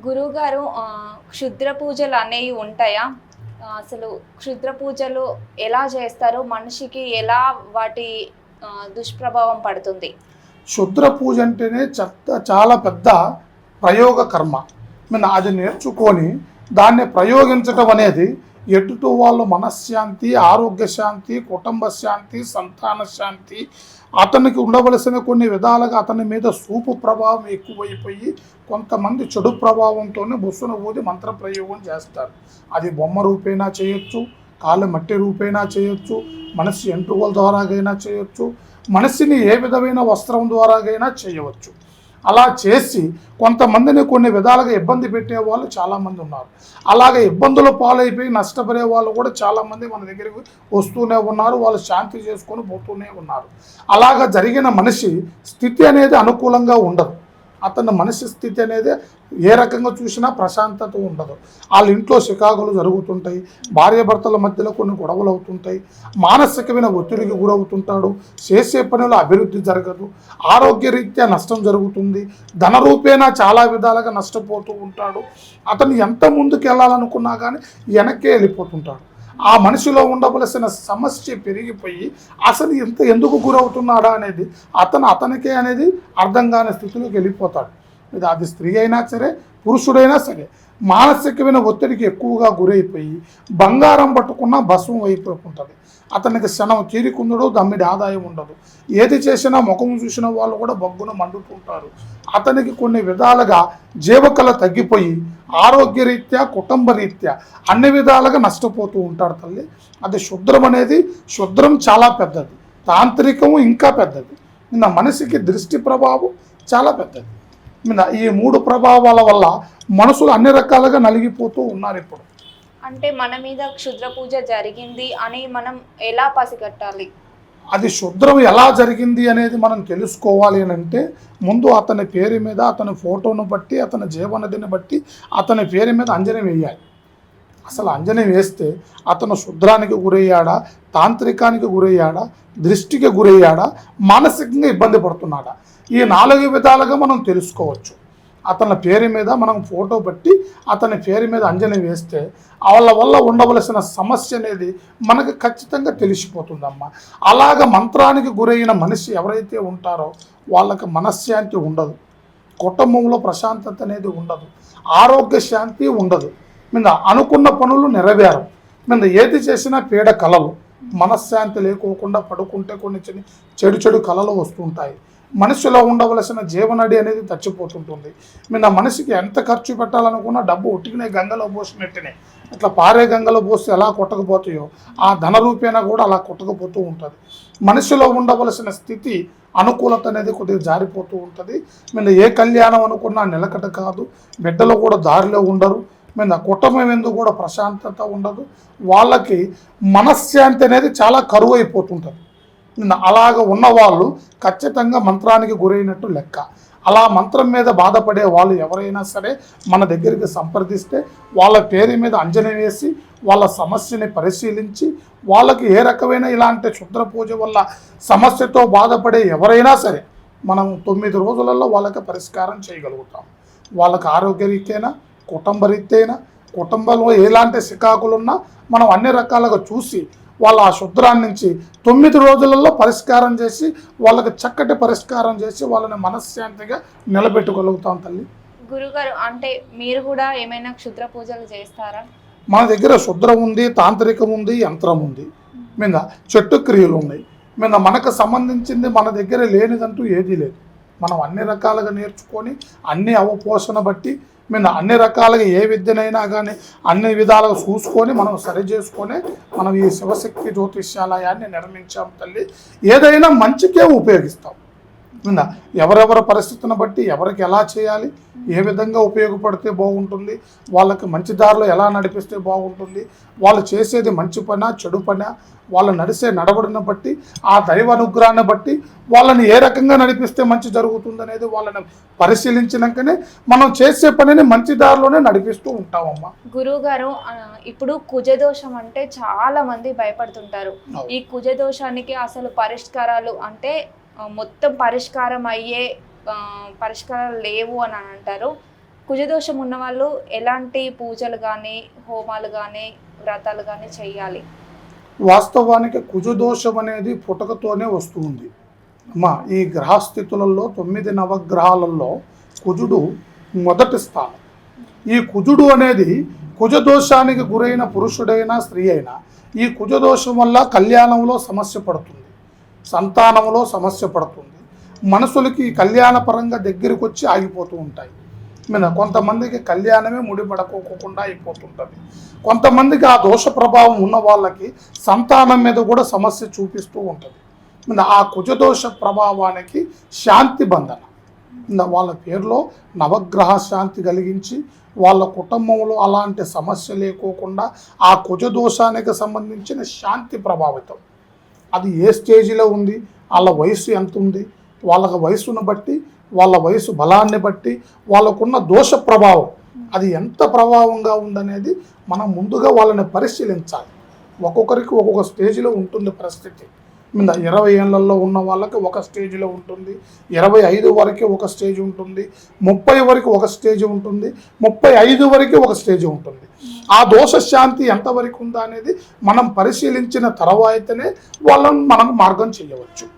గురువుగారు క్షుద్ర పూజలు అనేవి ఉంటాయా? అసలు క్షుద్ర పూజలు ఎలా చేస్తారు? మనిషికి ఎలా వాటి దుష్ప్రభావం పడుతుంది? క్షుద్ర పూజ అంటేనే చాలా పెద్ద ప్రయోగ కర్మ. అది నేర్చుకొని దాన్ని ప్రయోగించటం అనేది ఎటుతో వాళ్ళు మనశ్శాంతి, ఆరోగ్య శాంతి, కుటుంబ శాంతి, సంతాన శాంతి, అతనికి ఉండవలసిన కొన్ని విధాలుగా అతని మీద సూపు ప్రభావం ఎక్కువైపోయి కొంతమంది చెడు ప్రభావంతోనే బుస్సును ఊది మంత్ర ప్రయోగం చేస్తారు. అది బొమ్మ రూపేణా చేయొచ్చు, కాళ్ళ మట్టి రూపేణా చేయొచ్చు, మనసు ఎంట్రుకల ద్వారాగైనా చేయొచ్చు, మనసుని ఏ విధమైన వస్త్రం ద్వారాగైనా చేయవచ్చు. అలా చేసి కొంతమందిని కొన్ని విధాలుగా ఇబ్బంది పెట్టే వాళ్ళు చాలామంది ఉన్నారు. అలాగే ఇబ్బందుల పాలైపోయి నష్టపడే వాళ్ళు కూడా చాలామంది మన దగ్గరికి వస్తూనే ఉన్నారు. వాళ్ళు శాంతి చేసుకొని పోతూనే ఉన్నారు. అలాగా జరిగిన మనిషి స్థితి అనేది అనుకూలంగా ఉండదు. అతని మనిషి స్థితి అనేది ఏ రకంగా చూసినా ప్రశాంతత ఉండదు. వాళ్ళ ఇంట్లో చికాకులు జరుగుతుంటాయి, భార్యాభర్తల మధ్యలో కొన్ని గొడవలు అవుతుంటాయి, మానసికమైన ఒత్తిడికి గురవుతుంటాడు, చేసే పనులు అభివృద్ధి జరగదు, ఆరోగ్యరీత్యా నష్టం జరుగుతుంది, ధన రూపేణా చాలా విధాలుగా నష్టపోతూ ఉంటాడు. అతను ఎంత ముందుకు వెళ్ళాలనుకున్నా కానీ వెనక్కే వెళ్ళిపోతుంటాడు. ఆ మనిషిలో ఉండవలసిన సమస్య పెరిగిపోయి అసలు ఎందుకు గురవుతున్నాడా అనేది అతనికే అనేది అర్థం కాని స్థితిలోకి వెళ్ళిపోతాడు. అది స్త్రీ అయినా సరే, పురుషుడైనా సరే మానసికమైన ఒత్తిడికి ఎక్కువగా గురైపోయి బంగారం పట్టుకున్నా భస్మం అయిపోతుంటుంది. అతనికి క్షణం తీరికుందడు, దమ్మిడి ఆదాయం ఉండదు. ఏది చేసినా ముఖం చూసిన వాళ్ళు కూడా బొగ్గున మండుతుంటారు. అతనికి కొన్ని విధాలుగా జీవకళ తగ్గిపోయి ఆరోగ్యరీత్యా, కుటుంబ రీత్యా అన్ని విధాలుగా నష్టపోతూ ఉంటాడు తల్లి. అది శుద్రం చాలా పెద్దది, తాంత్రికము ఇంకా పెద్దది. మనిషికి దృష్టి ప్రభావం చాలా పెద్దది. ఈ 3 ప్రభావాల వల్ల మనుషులు అన్ని రకాలుగా నలిగిపోతూ ఉన్నారు. ఇప్పుడు అంటే మన మీద క్షుద్ర పూజ జరిగింది అని మనం ఎలా పసిగట్టాలి? అది శుద్రం ఎలా జరిగింది అనేది మనం తెలుసుకోవాలి అని అంటే ముందు అతని పేరు మీద, అతని ఫోటోను బట్టి, అతని జీవనదిని బట్టి అతని పేరు మీద అంజనం వేయాలి. అసలు అంజనం వేస్తే అతను శుద్రానికి గురయ్యాడా, తాంత్రికానికి గురయ్యాడా, దృష్టికి గురయ్యాడా, మానసికంగా ఇబ్బంది పడుతున్నాడా, ఈ 4 విధాలుగా మనం తెలుసుకోవచ్చు. అతని పేరు మీద మనం ఫోటో బట్టి అతని పేరు మీద అంజనం వేస్తే వాళ్ళ వల్ల ఉండవలసిన సమస్య అనేది మనకు ఖచ్చితంగా తెలిసిపోతుందమ్మా. అలాగ మంత్రానికి గురైన మనిషి ఎవరైతే ఉంటారో వాళ్ళకి మనశ్శాంతి ఉండదు, కుటుంబంలో ప్రశాంతత అనేది ఉండదు, ఆరోగ్య శాంతి ఉండదు, అనుకున్న పనులు నెరవేరు, ఏది చేసినా పీడ కలలు, మనశ్శాంతి లేకోకుండా పడుకుంటే కొన్ని చెడు కలలు వస్తుంటాయి. మనిషిలో ఉండవలసిన జీవనడి అనేది చచ్చిపోతుంటుంది. మనిషికి ఎంత ఖర్చు పెట్టాలనుకున్నా డబ్బు ఒట్టికినే గంగలో పోసినట్టునే, ఇట్లా పారే గంగలో పోస్తే ఎలా కొట్టకపోతాయో ఆ ధన రూపేణా కూడా అలా కొట్టకపోతూ ఉంటుంది. మనిషిలో ఉండవలసిన స్థితి అనుకూలత అనేది కొద్దిగా జారిపోతూ ఉంటుంది. ఏ కళ్యాణం అనుకున్నా నిలకడ కాదు, బిడ్డలు కూడా దారిలో ఉండరు, కుటుంబం ఎందుకు కూడా ప్రశాంతత ఉండదు, వాళ్ళకి మనశ్శాంతి అనేది చాలా కరువు అయిపోతుంటుంది. అలాగ ఉన్నవాళ్ళు ఖచ్చితంగా మంత్రానికి గురైనట్టు లెక్క. అలా మంత్రం మీద బాధపడే వాళ్ళు ఎవరైనా సరే మన దగ్గరికి సంప్రదిస్తే వాళ్ళ పేరు మీద అంజనం వేసి వాళ్ళ సమస్యని పరిశీలించి వాళ్ళకి ఏ రకమైన ఇలాంటి క్షుద్ర పూజ వల్ల సమస్యతో బాధపడే ఎవరైనా సరే మనం 9 రోజులలో వాళ్ళకి పరిష్కారం చేయగలుగుతాం. వాళ్ళకి ఆరోగ్యరీత్యైనా, కుటుంబ రీత్యైనా, కుటుంబంలో ఎలాంటి చికాకులున్నా మనం అన్ని రకాలుగా చూసి వాళ్ళ ఆ శుద్రాన్ని నుంచి 9 రోజులలో పరిష్కారం చేసి వాళ్ళకి చక్కటి పరిష్కారం చేసి వాళ్ళని మనశ్శాంతిగా నిలబెట్టుకోగలుగుతాం తల్లి. గురుగారు, అంటే మీరు కూడా ఏమైనా క్షుద్ర పూజలు చేస్తారా? మన దగ్గర శుద్రం ఉంది, తాంత్రికం ఉంది, యంత్రం ఉంది, చెట్టు క్రియలు ఉన్నాయి. మనకు సంబంధించింది మన దగ్గర లేనిదంటూ ఏదీ లేదు. మనం అన్ని రకాలుగా నేర్చుకొని అన్ని అవపోషణ బట్టి అన్ని రకాలుగా ఏ విద్యనైనా కానీ అన్ని విధాలుగా చూసుకొని మనం సరి చేసుకొని మనం ఈ శివశక్తి జ్యోతిష్యాలయాన్ని నిర్మించాం తల్లి. ఏదైనా మంచికే ఉపయోగిస్తాం. ఎవరెవరి పరిస్థితిని బట్టి ఎవరికి ఎలా చేయాలి, ఏ విధంగా ఉపయోగపడితే బాగుంటుంది, వాళ్ళకి మంచి దారిలో ఎలా నడిపిస్తే బాగుంటుంది, వాళ్ళు చేసేది మంచి పనా చెడు పనా, వాళ్ళు నడిసే నడవడిని బట్టి ఆ దైవ అనుగ్రహాన్ని బట్టి వాళ్ళని ఏ రకంగా నడిపిస్తే మంచి జరుగుతుంది అనేది వాళ్ళని పరిశీలించినాకనే మనం చేసే పనిని మంచి దారిలోనే నడిపిస్తూ ఉంటామమ్మా. గురువుగారు, ఇప్పుడు కుజదోషం అంటే చాలా మంది భయపడుతుంటారు. ఈ కుజదోషానికి అసలు పరిష్కారాలు అంటే మొత్తం పరిష్కారం అయ్యే పరిష్కారాలు లేవు అని అంటారు. కుజదోషం ఉన్న వాళ్ళు ఎలాంటి పూజలు కానీ హోమాలు కానీ వ్రతాలు కానీ చేయాలి? వాస్తవానికి కుజదోషం అనేది పుటకతోనే వస్తుంది అమ్మా. ఈ గ్రహస్థితులలో 9 నవగ్రహాలలో కుజుడు మొదటి స్థానం. ఈ కుజుడు అనేది కుజదోషానికి గురైన పురుషుడైనా స్త్రీ అయినా ఈ కుజదోషం వల్ల కళ్యాణంలో సమస్య పడుతుంది, సంతానంలో సమస్య పడుతుంది, మనసులకి కళ్యాణపరంగా దగ్గరికి వచ్చి ఆగిపోతూ ఉంటాయి. కొంతమందికి కళ్యాణమే ముడిపడకోకుండా అయిపోతుంటుంది. కొంతమందికి ఆ దోష ప్రభావం ఉన్న వాళ్ళకి సంతానం మీద కూడా సమస్య చూపిస్తూ ఉంటుంది. ఆ కుజదోష ప్రభావానికి శాంతి బంధన వాళ్ళ పేరులో నవగ్రహ శాంతి కలిగించి వాళ్ళ కుటుంబంలో అలాంటి సమస్య లేకోకుండా ఆ కుజదోషానికి సంబంధించిన శాంతి ప్రభావితం. అది ఏ స్టేజిలో ఉంది, వాళ్ళ వయసు ఎంత ఉంది, వాళ్ళ వయసును బట్టి, వాళ్ళ వయసు బలాన్ని బట్టి, వాళ్ళకున్న దోష ప్రభావం అది ఎంత ప్రభావంగా ఉందనేది మనం ముందుగా వాళ్ళని పరిశీలించాలి. ఒక్కొక్కరికి ఒక్కొక్క స్టేజ్లో ఉంటుంది పరిస్థితి. 20 ఏళ్లలో ఉన్న వాళ్ళకి ఒక స్టేజ్లో ఉంటుంది, 25 వరకు ఒక స్టేజ్ ఉంటుంది, 30 వరకు ఒక స్టేజ్ ఉంటుంది, 35 వరకు ఒక స్టేజ్ ఉంటుంది. ఆ దోష శాంతి ఎంతవరకు ఉందా అనేది మనం పరిశీలించిన తర్వాతనే వాళ్ళని మనం మార్గం చేయవచ్చు.